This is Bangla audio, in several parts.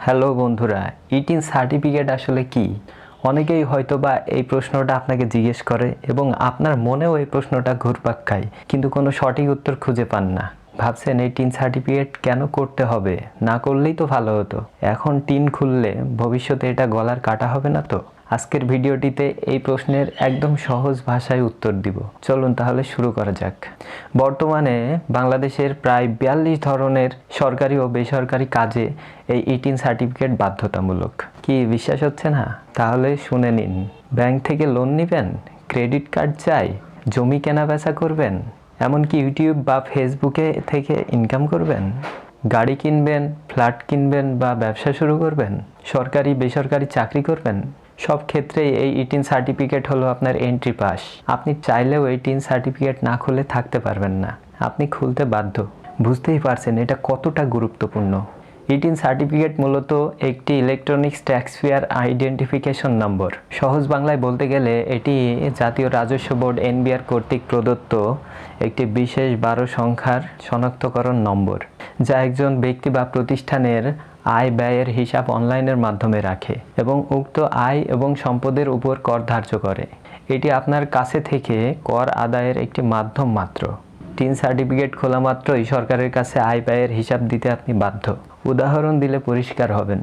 হ্যালো বন্ধুরা, ইটিন সার্টিফিকেট আসলে কি? অনেকেই হয়তোবা এই প্রশ্নটা আপনাকে জিজ্ঞেস করে এবং আপনার মনেও এই প্রশ্নটা ঘুরপাক খায়, কিন্তু কোনো সঠিক উত্তর খুঁজে পান না। ভাবছেন এই টিন সার্টিফিকেট কেন করতে হবে? না করলেই তো ভালো হতো। এখন টিন খুললে ভবিষ্যতে এটা গলার কাটা হবে না তো? আজকের ভিডিওটিতে এই প্রশ্নের একদম সহজ ভাষায় উত্তর দিব। চলুন তাহলে শুরু করা যাক। বর্তমানে বাংলাদেশের প্রায় 42 ধরনের সরকারি ও বেসরকারি কাজে এই ইটিন সার্টিফিকেট বাধ্যতামূলক। কি বিশ্বাস হচ্ছে না? তাহলে শুনে নিন। ব্যাংক থেকে লোন নেবেন, ক্রেডিট কার্ড চাই, জমি কেনা বেচা করবেন, এমনকি ইউটিউব বা ফেসবুকে থেকে ইনকাম করবেন, গাড়ি কিনবেন, ফ্ল্যাট কিনবেন বা ব্যবসা শুরু করবেন, সরকারি বেসরকারি চাকরি করবেন, সব ক্ষেত্রেই এই ইটিন সার্টিফিকেট হলো আপনার এন্ট্রি পাস। আপনি চাইলেও এই টিন সার্টিফিকেট না খুলে থাকতে পারবেন না, আপনি খুলতে বাধ্য। বুঝতেই পারছেন এটা কতটা গুরুত্বপূর্ণ। ইটিন সার্টিফিকেট মূলত একটি ইলেকট্রনিক্স ট্যাক্সপেয়ার আইডেন্টিফিকেশন নম্বর। সহজ বাংলায় বলতে গেলে এটি জাতীয় রাজস্ব বোর্ড এনবিআর কর্তৃক প্রদত্ত একটি বিশেষ 12 সংখ্যার শনাক্তকরণ নম্বর, যা একজন ব্যক্তি বা প্রতিষ্ঠানের আয় ব্যয়ের হিসাব অনলাইনের মাধ্যমে রাখে এবং উক্ত আয় এবং সম্পদের উপর কর ধার্য করে। এটি আপনার কাছে থেকে কর আদায়ের একটি মাধ্যম মাত্র। টিন সার্টিফিকেট খোলা মাত্রই সরকারের কাছে আয় ব্যয়ের হিসাব দিতে আপনি বাধ্য। উদাহরণ দিলে পরিষ্কার হবেন।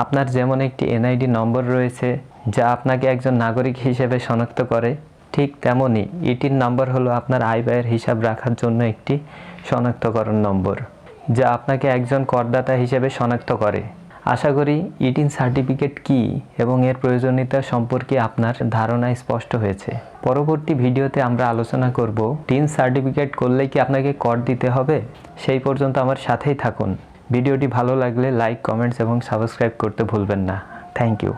আপনার যেমন একটি এনআইডি নম্বর রয়েছে, যা আপনাকে একজন নাগরিক হিসেবে শনাক্ত করে, ঠিক তেমনই ইটিন নম্বর হলো আপনার আয় ব্যয়ের হিসাব রাখার জন্য একটি শনাক্তকরণ নম্বর, যা আপনাকে একজন করদাতা হিসেবে শনাক্ত করে। আশা করি ইটিন সার্টিফিকেট কি এবং এর প্রয়োজনীয়তা সম্পর্কে আপনার ধারণা স্পষ্ট হয়েছে। পরবর্তী ভিডিওতে আমরা আলোচনা করব টিন সার্টিফিকেট করলে কি আপনাকে কর দিতে হবে। সেই পর্যন্ত আমার সাথেই থাকুন। ভিডিওটি ভালো লাগলে লাইক, কমেন্টস এবং সাবস্ক্রাইব করতে ভুলবেন না। Thank you.